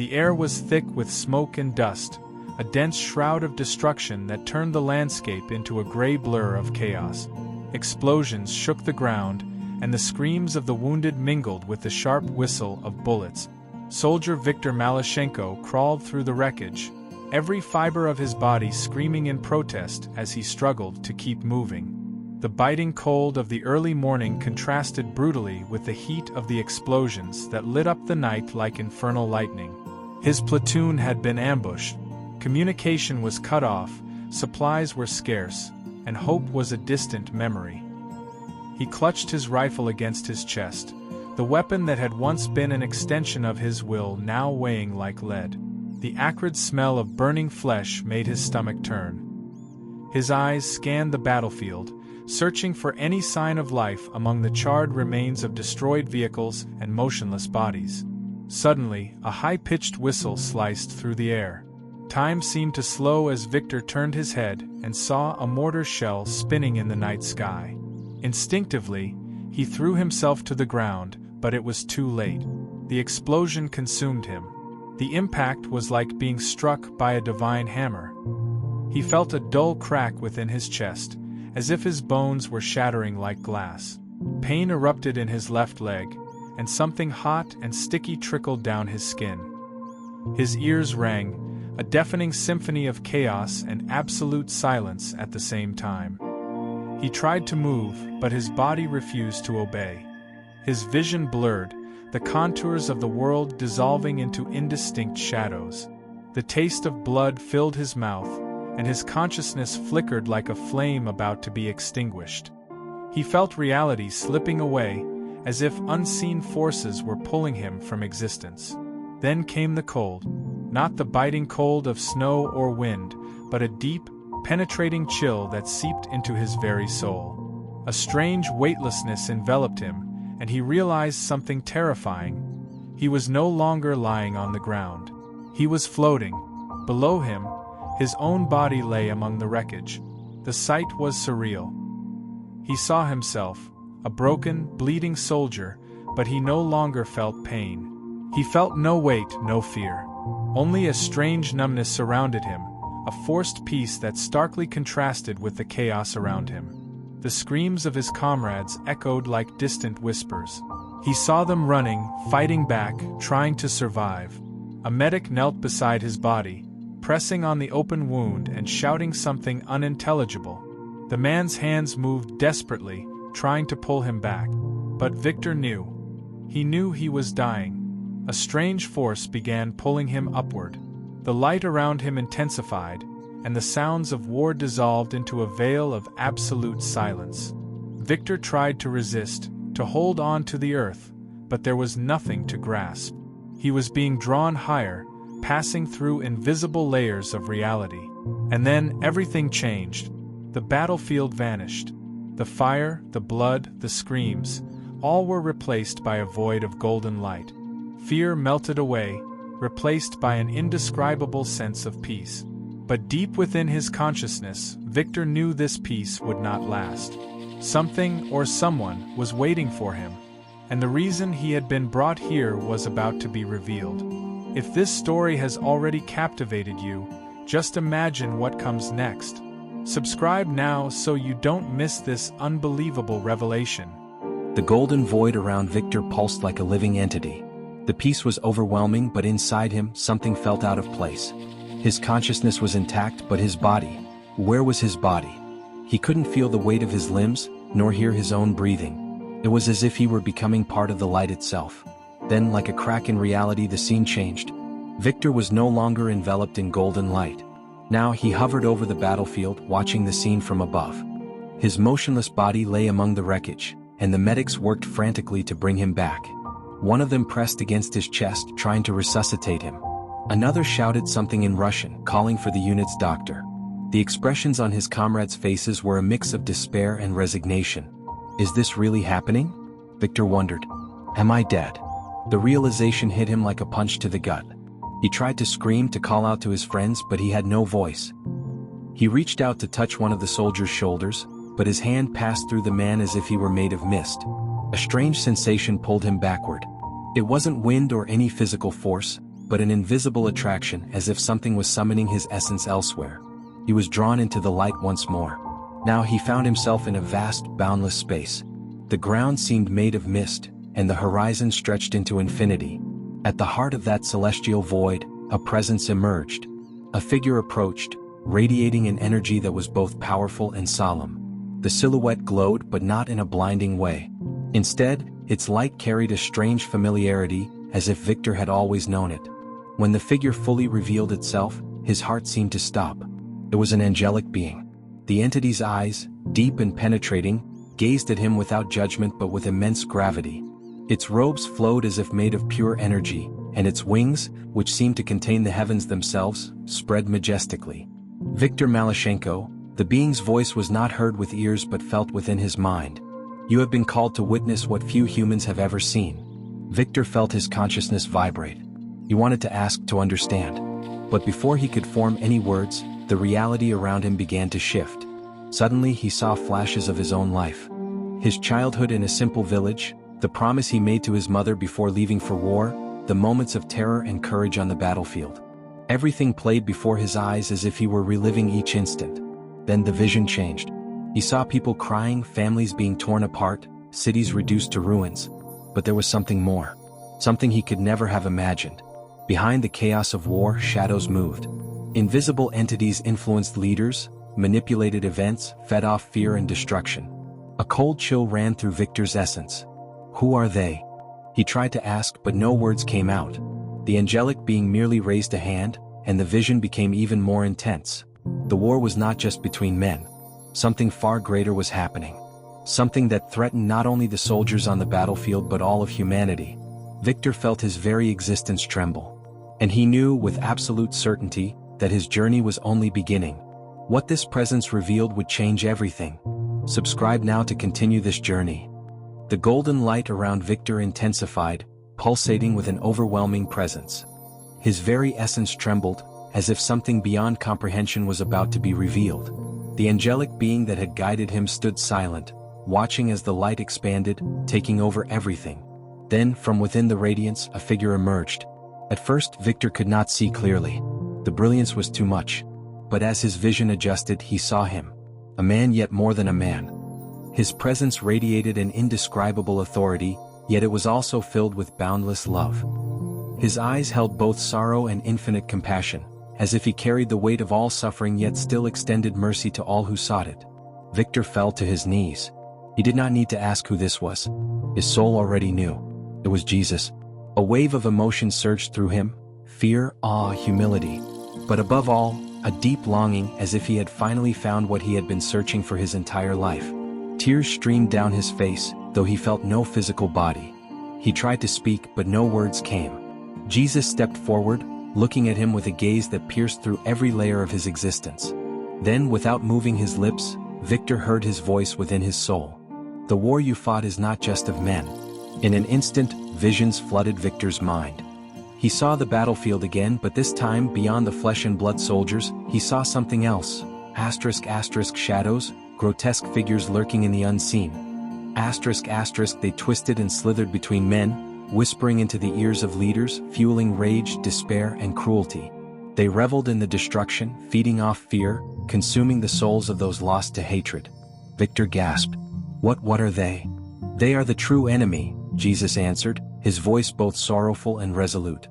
The air was thick with smoke and dust, a dense shroud of destruction that turned the landscape into a gray blur of chaos. Explosions shook the ground, and the screams of the wounded mingled with the sharp whistle of bullets. Soldier Viktor Malashenko crawled through the wreckage, every fiber of his body screaming in protest as he struggled to keep moving. The biting cold of the early morning contrasted brutally with the heat of the explosions that lit up the night like infernal lightning. His platoon had been ambushed, communication was cut off, supplies were scarce, and hope was a distant memory. He clutched his rifle against his chest, the weapon that had once been an extension of his will now weighing like lead. The acrid smell of burning flesh made his stomach turn. His eyes scanned the battlefield, searching for any sign of life among the charred remains of destroyed vehicles and motionless bodies. Suddenly, a high-pitched whistle sliced through the air. Time seemed to slow as Victor turned his head and saw a mortar shell spinning in the night sky. Instinctively, he threw himself to the ground, but it was too late. The explosion consumed him. The impact was like being struck by a divine hammer. He felt a dull crack within his chest, as if his bones were shattering like glass. Pain erupted in his left leg, and something hot and sticky trickled down his skin. His ears rang, a deafening symphony of chaos and absolute silence at the same time. He tried to move, but his body refused to obey. His vision blurred, the contours of the world dissolving into indistinct shadows. The taste of blood filled his mouth, and his consciousness flickered like a flame about to be extinguished. He felt reality slipping away, as if unseen forces were pulling him from existence. Then came the cold, not the biting cold of snow or wind, but a deep, penetrating chill that seeped into his very soul. A strange weightlessness enveloped him, and he realized something terrifying. He was no longer lying on the ground. He was floating. Below him, his own body lay among the wreckage. The sight was surreal. He saw himself, a broken, bleeding soldier, but he no longer felt pain. He felt no weight, no fear. Only a strange numbness surrounded him, a forced peace that starkly contrasted with the chaos around him. The screams of his comrades echoed like distant whispers. He saw them running, fighting back, trying to survive. A medic knelt beside his body, pressing on the open wound and shouting something unintelligible. The man's hands moved desperately, trying to pull him back. But Victor knew. He knew he was dying. A strange force began pulling him upward. The light around him intensified, and the sounds of war dissolved into a veil of absolute silence. Victor tried to resist, to hold on to the earth, but there was nothing to grasp. He was being drawn higher, passing through invisible layers of reality. And then everything changed. The battlefield vanished. The fire, the blood, the screams, all were replaced by a void of golden light. Fear melted away, replaced by an indescribable sense of peace. But deep within his consciousness, Victor knew this peace would not last. Something or someone was waiting for him, and the reason he had been brought here was about to be revealed. If this story has already captivated you, just imagine what comes next. Subscribe now so you don't miss this unbelievable revelation. The golden void around Victor pulsed like a living entity. The peace was overwhelming, but inside him, something felt out of place. His consciousness was intact, but his body, where was his body? He couldn't feel the weight of his limbs, nor hear his own breathing. It was as if he were becoming part of the light itself. Then, like a crack in reality, the scene changed. Victor was no longer enveloped in golden light. Now he hovered over the battlefield, watching the scene from above. His motionless body lay among the wreckage, and the medics worked frantically to bring him back. One of them pressed against his chest, trying to resuscitate him. Another shouted something in Russian, calling for the unit's doctor. The expressions on his comrades' faces were a mix of despair and resignation. Is this really happening? Victor wondered. Am I dead? The realization hit him like a punch to the gut. He tried to scream, to call out to his friends, but he had no voice. He reached out to touch one of the soldier's shoulders, but his hand passed through the man as if he were made of mist. A strange sensation pulled him backward. It wasn't wind or any physical force, but an invisible attraction, as if something was summoning his essence elsewhere. He was drawn into the light once more. Now he found himself in a vast, boundless space. The ground seemed made of mist, and the horizon stretched into infinity. At the heart of that celestial void, a presence emerged. A figure approached, radiating an energy that was both powerful and solemn. The silhouette glowed, but not in a blinding way. Instead, its light carried a strange familiarity, as if Victor had always known it. When the figure fully revealed itself, his heart seemed to stop. It was an angelic being. The entity's eyes, deep and penetrating, gazed at him without judgment but with immense gravity. Its robes flowed as if made of pure energy, and its wings, which seemed to contain the heavens themselves, spread majestically. Viktor Malashenko, the being's voice was not heard with ears but felt within his mind. You have been called to witness what few humans have ever seen. Victor felt his consciousness vibrate. He wanted to ask, to understand. But before he could form any words, the reality around him began to shift. Suddenly he saw flashes of his own life. His childhood in a simple village, the promise he made to his mother before leaving for war, the moments of terror and courage on the battlefield. Everything played before his eyes as if he were reliving each instant. Then the vision changed. He saw people crying, families being torn apart, cities reduced to ruins. But there was something more. Something he could never have imagined. Behind the chaos of war, shadows moved. Invisible entities influenced leaders, manipulated events, fed off fear and destruction. A cold chill ran through Victor's essence. Who are they? He tried to ask, but no words came out. The angelic being merely raised a hand, and the vision became even more intense. The war was not just between men. Something far greater was happening. Something that threatened not only the soldiers on the battlefield but all of humanity. Victor felt his very existence tremble. And he knew with absolute certainty that his journey was only beginning. What this presence revealed would change everything. Subscribe now to continue this journey. The golden light around Victor intensified, pulsating with an overwhelming presence. His very essence trembled, as if something beyond comprehension was about to be revealed. The angelic being that had guided him stood silent, watching as the light expanded, taking over everything. Then, from within the radiance, a figure emerged. At first, Victor could not see clearly. The brilliance was too much. But as his vision adjusted, he saw him. A man, yet more than a man. His presence radiated an indescribable authority, yet it was also filled with boundless love. His eyes held both sorrow and infinite compassion, as if he carried the weight of all suffering yet still extended mercy to all who sought it. Victor fell to his knees. He did not need to ask who this was. His soul already knew. It was Jesus. A wave of emotion surged through him, fear, awe, humility. But above all, a deep longing, as if he had finally found what he had been searching for his entire life. Tears streamed down his face, though he felt no physical body. He tried to speak, but no words came. Jesus stepped forward, looking at him with a gaze that pierced through every layer of his existence. Then, without moving his lips, Victor heard his voice within his soul. The war you fought is not just of men. In an instant, visions flooded Victor's mind. He saw the battlefield again, but this time, beyond the flesh and blood soldiers, he saw something else. Shadows, grotesque figures lurking in the unseen. They twisted and slithered between men, whispering into the ears of leaders, fueling rage, despair, and cruelty. They reveled in the destruction, feeding off fear, consuming the souls of those lost to hatred. Victor gasped. What are they? They are the true enemy, Jesus answered, his voice both sorrowful and resolute.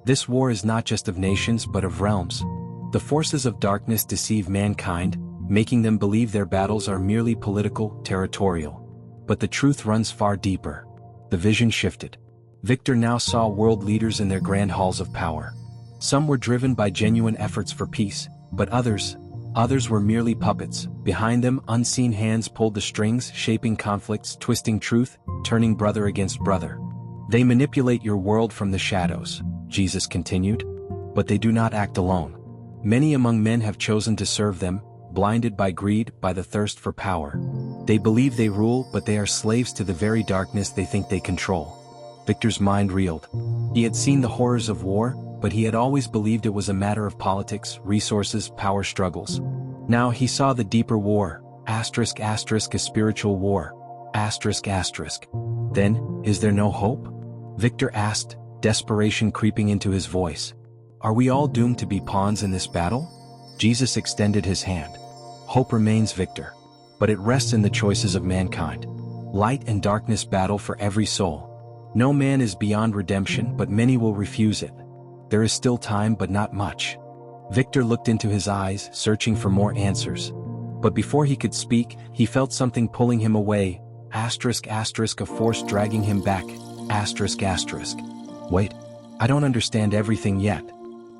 This war is not just of nations but of realms. The forces of darkness deceive mankind, making them believe their battles are merely political, territorial. But the truth runs far deeper. The vision shifted. Victor now saw world leaders in their grand halls of power. Some were driven by genuine efforts for peace, but others were merely puppets. Behind them, unseen hands pulled the strings, shaping conflicts, twisting truth, turning brother against brother. They manipulate your world from the shadows, Jesus continued. But they do not act alone. Many among men have chosen to serve them, blinded by greed, by the thirst for power. They believe they rule, but they are slaves to the very darkness they think they control. Victor's mind reeled. He had seen the horrors of war, but he had always believed it was a matter of politics, resources, power struggles. Now he saw the deeper war, a spiritual war, Then, is there no hope? Victor asked, desperation creeping into his voice. Are we all doomed to be pawns in this battle? Jesus extended his hand. Hope remains, Victor. But it rests in the choices of mankind. Light and darkness battle for every soul. No man is beyond redemption, but many will refuse it. There is still time, but not much. Victor looked into his eyes, searching for more answers. But before he could speak, he felt something pulling him away. A force dragging him back. Wait, I don't understand everything yet.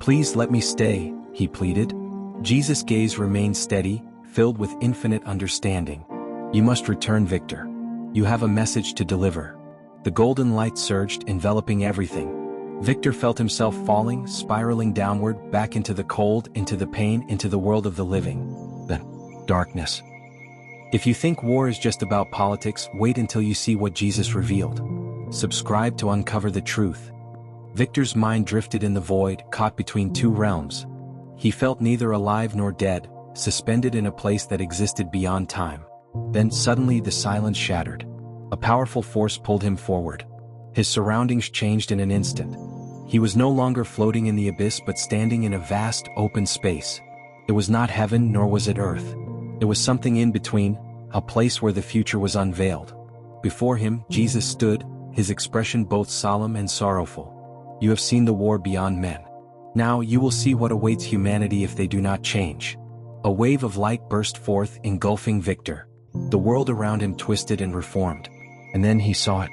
Please let me stay, he pleaded. Jesus' gaze remained steady, filled with infinite understanding. You must return, Victor. You have a message to deliver. The golden light surged, enveloping everything. Victor felt himself falling, spiraling downward, back into the cold, into the pain, into the world of the living. Then, darkness. If you think war is just about politics, wait until you see what Jesus revealed. Subscribe to uncover the truth. Victor's mind drifted in the void, caught between two realms. He felt neither alive nor dead, suspended in a place that existed beyond time. Then suddenly the silence shattered. A powerful force pulled him forward. His surroundings changed in an instant. He was no longer floating in the abyss but standing in a vast, open space. It was not heaven nor was it earth. It was something in between, a place where the future was unveiled. Before him, Jesus stood, his expression both solemn and sorrowful. You have seen the war beyond men. Now you will see what awaits humanity if they do not change. A wave of light burst forth, engulfing Victor. The world around him twisted and reformed. And then he saw it.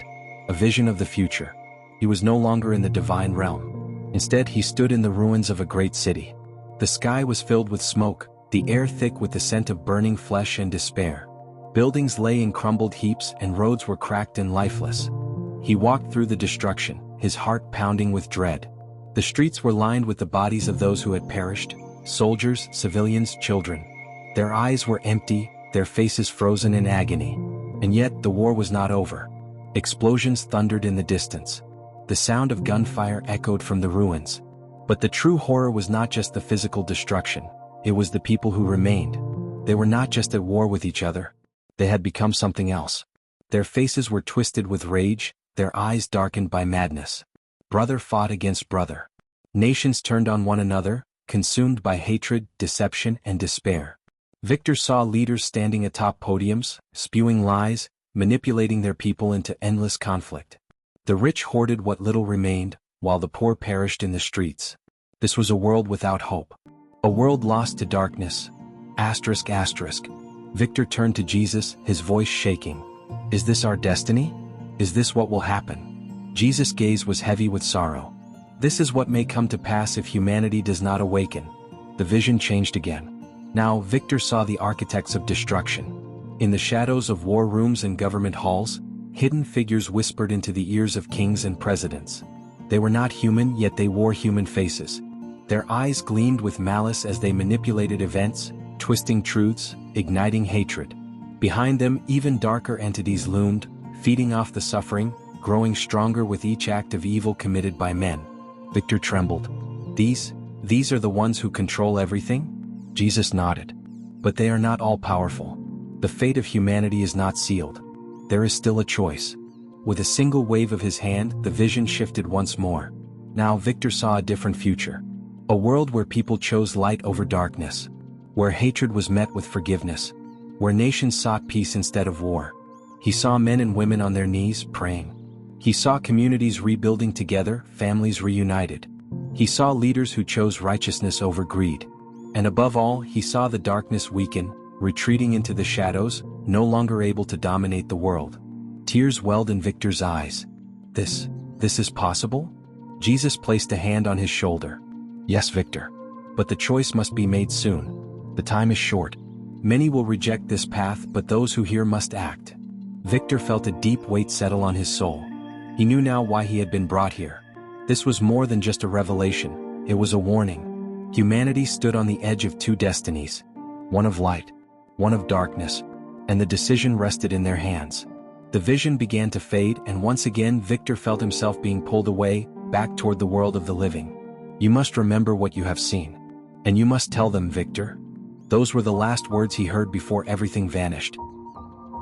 A vision of the future. He was no longer in the divine realm. Instead, he stood in the ruins of a great city. The sky was filled with smoke, the air thick with the scent of burning flesh and despair. Buildings lay in crumbled heaps and roads were cracked and lifeless. He walked through the destruction, his heart pounding with dread. The streets were lined with the bodies of those who had perished, soldiers, civilians, children. Their eyes were empty, their faces frozen in agony. And yet the war was not over. Explosions thundered in the distance. The sound of gunfire echoed from the ruins. But the true horror was not just the physical destruction, it was the people who remained. They were not just at war with each other. They had become something else. Their faces were twisted with rage, their eyes darkened by madness. Brother fought against brother. Nations turned on one another, consumed by hatred, deception, and despair. Victor saw leaders standing atop podiums, spewing lies, manipulating their people into endless conflict. The rich hoarded what little remained, while the poor perished in the streets. This was a world without hope. A world lost to darkness. Victor turned to Jesus, his voice shaking. Is this our destiny? Is this what will happen? Jesus' gaze was heavy with sorrow. This is what may come to pass if humanity does not awaken. The vision changed again. Now Victor saw the architects of destruction. In the shadows of war rooms and government halls, hidden figures whispered into the ears of kings and presidents. They were not human, yet they wore human faces. Their eyes gleamed with malice as they manipulated events, twisting truths, igniting hatred. Behind them, even darker entities loomed, feeding off the suffering, growing stronger with each act of evil committed by men. Victor trembled. These are the ones who control everything? Jesus nodded. But they are not all-powerful. The fate of humanity is not sealed. There is still a choice. With a single wave of his hand, the vision shifted once more. Now Victor saw a different future. A world where people chose light over darkness. Where hatred was met with forgiveness. Where nations sought peace instead of war. He saw men and women on their knees, praying. He saw communities rebuilding together, families reunited. He saw leaders who chose righteousness over greed. And above all, he saw the darkness weaken, retreating into the shadows, no longer able to dominate the world. Tears welled in Victor's eyes. This is possible? Jesus placed a hand on his shoulder. Yes, Victor. But the choice must be made soon. The time is short. Many will reject this path, but those who hear must act. Victor felt a deep weight settle on his soul. He knew now why he had been brought here. This was more than just a revelation, it was a warning. Humanity stood on the edge of two destinies. One of light, one of darkness, and the decision rested in their hands. The vision began to fade, and once again Victor felt himself being pulled away, back toward the world of the living. You must remember what you have seen. And you must tell them, Victor. Those were the last words he heard before everything vanished.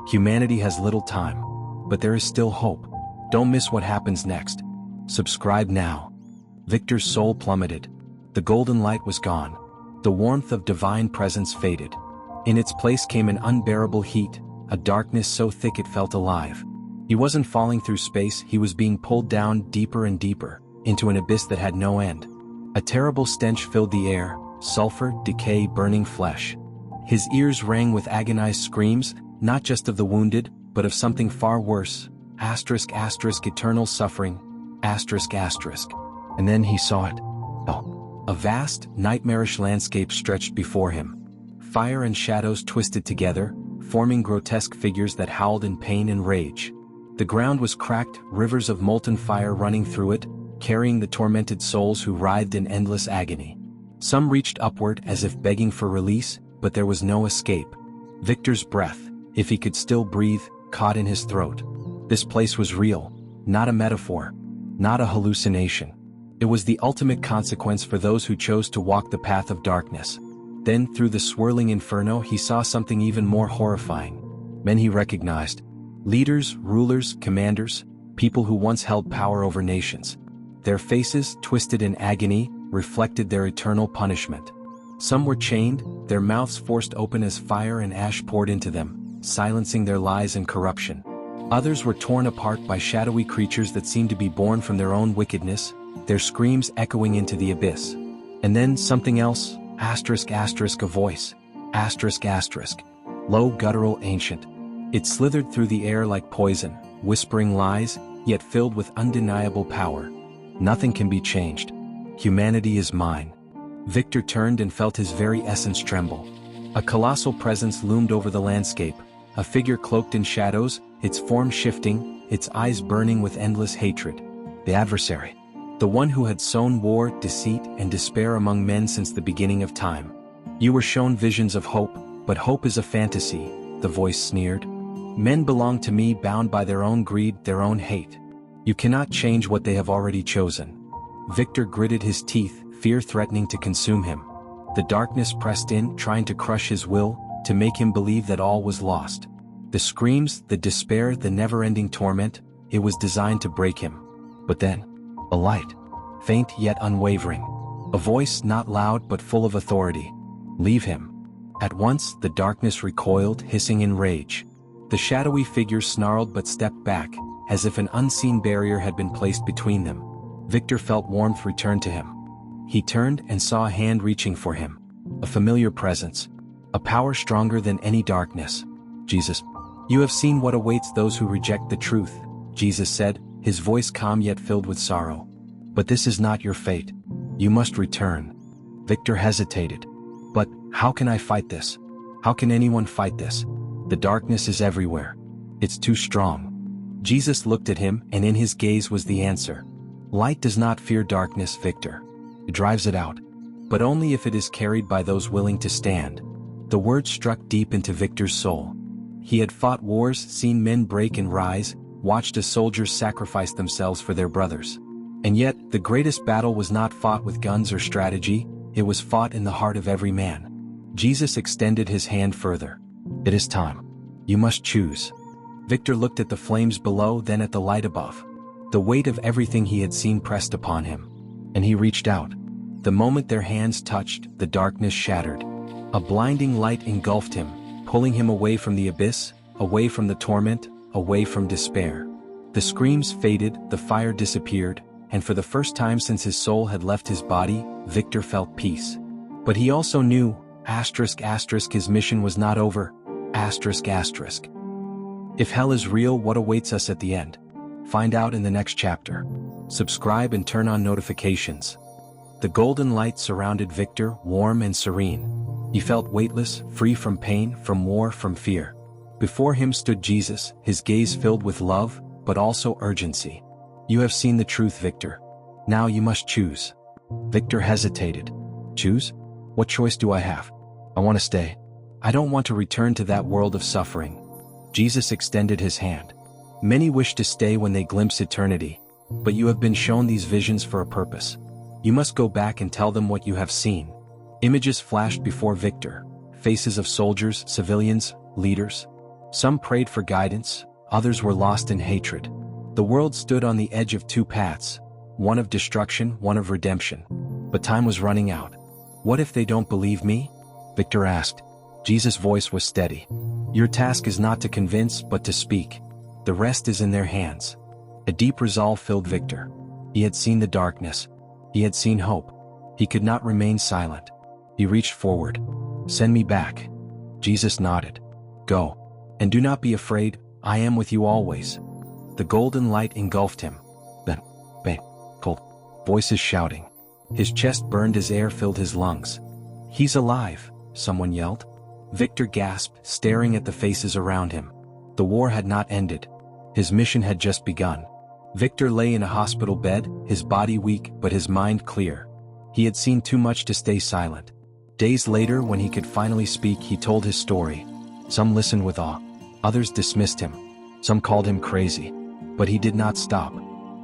Humanity has little time, but there is still hope. Don't miss what happens next. Subscribe now. Victor's soul plummeted. The golden light was gone. The warmth of divine presence faded. In its place came an unbearable heat, a darkness so thick it felt alive. He wasn't falling through space, he was being pulled down deeper and deeper, into an abyss that had no end. A terrible stench filled the air, sulfur, decay, burning flesh. His ears rang with agonized screams, not just of the wounded, but of something far worse. Eternal suffering. And then he saw it. Oh. A vast, nightmarish landscape stretched before him. Fire and shadows twisted together, forming grotesque figures that howled in pain and rage. The ground was cracked, rivers of molten fire running through it, carrying the tormented souls who writhed in endless agony. Some reached upward as if begging for release, but there was no escape. Victor's breath, if he could still breathe, caught in his throat. This place was real, not a metaphor, not a hallucination. It was the ultimate consequence for those who chose to walk the path of darkness. Then, through the swirling inferno, he saw something even more horrifying. Men he recognized. Leaders, rulers, commanders, people who once held power over nations. Their faces, twisted in agony, reflected their eternal punishment. Some were chained, their mouths forced open as fire and ash poured into them, silencing their lies and corruption. Others were torn apart by shadowy creatures that seemed to be born from their own wickedness, their screams echoing into the abyss. And then something else, a voice, low, guttural, ancient. It slithered through the air like poison, whispering lies, yet filled with undeniable power. Nothing can be changed. Humanity is mine. Victor turned and felt his very essence tremble. A colossal presence loomed over the landscape, a figure cloaked in shadows, its form shifting, its eyes burning with endless hatred. The adversary. The one who had sown war, deceit, and despair among men since the beginning of time. You were shown visions of hope, but hope is a fantasy, the voice sneered. Men belong to me, bound by their own greed, their own hate. You cannot change what they have already chosen. Victor gritted his teeth, fear threatening to consume him. The darkness pressed in, trying to crush his will, to make him believe that all was lost. The screams, the despair, the never-ending torment, it was designed to break him. But then, a light. Faint yet unwavering. A voice not loud but full of authority. Leave him. At once, the darkness recoiled, hissing in rage. The shadowy figure snarled but stepped back, as if an unseen barrier had been placed between them. Victor felt warmth return to him. He turned and saw a hand reaching for him. A familiar presence. A power stronger than any darkness. Jesus. You have seen what awaits those who reject the truth, Jesus said, his voice calm yet filled with sorrow. But this is not your fate. You must return. Victor hesitated. But how can I fight this? How can anyone fight this? The darkness is everywhere. It's too strong. Jesus looked at him, and in his gaze was the answer. Light does not fear darkness, Victor. It drives it out. But only if it is carried by those willing to stand. The word struck deep into Victor's soul. He had fought wars, seen men break and rise, watched as soldiers sacrifice themselves for their brothers. And yet, the greatest battle was not fought with guns or strategy, it was fought in the heart of every man. Jesus extended his hand further. It is time. You must choose. Victor looked at the flames below, then at the light above. The weight of everything he had seen pressed upon him. And he reached out. The moment their hands touched, the darkness shattered. A blinding light engulfed him, pulling him away from the abyss, away from the torment, away from despair. The screams faded, the fire disappeared, and for the first time since his soul had left his body, Victor felt peace. But he also knew, his mission was not over, If hell is real, what awaits us at the end? Find out in the next chapter. Subscribe and turn on notifications. The golden light surrounded Victor, warm and serene. He felt weightless, free from pain, from war, from fear. Before him stood Jesus, his gaze filled with love, but also urgency. You have seen the truth, Victor. Now you must choose. Victor hesitated. Choose? What choice do I have? I want to stay. I don't want to return to that world of suffering. Jesus extended his hand. Many wish to stay when they glimpse eternity, but you have been shown these visions for a purpose. You must go back and tell them what you have seen. Images flashed before Victor, faces of soldiers, civilians, leaders. Some prayed for guidance, others were lost in hatred. The world stood on the edge of two paths, one of destruction, one of redemption. But time was running out. What if they don't believe me? Victor asked. Jesus' voice was steady. Your task is not to convince, but to speak. The rest is in their hands. A deep resolve filled Victor. He had seen the darkness. He had seen hope. He could not remain silent. He reached forward. Send me back. Jesus nodded. Go. And do not be afraid, I am with you always. The golden light engulfed him. Then, cold voices shouting. His chest burned as air filled his lungs. He's alive, someone yelled. Victor gasped, staring at the faces around him. The war had not ended. His mission had just begun. Victor lay in a hospital bed, his body weak but his mind clear. He had seen too much to stay silent. Days later, when he could finally speak, he told his story. Some listened with awe. Others dismissed him. Some called him crazy. But he did not stop.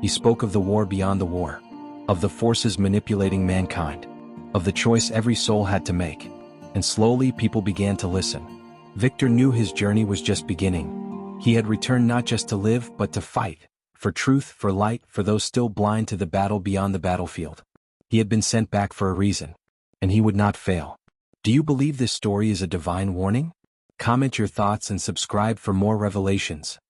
He spoke of the war beyond the war. Of the forces manipulating mankind. Of the choice every soul had to make. And slowly people began to listen. Victor knew his journey was just beginning. He had returned not just to live, but to fight. For truth, for light, for those still blind to the battle beyond the battlefield. He had been sent back for a reason. And he would not fail. Do you believe this story is a divine warning? Comment your thoughts and subscribe for more revelations.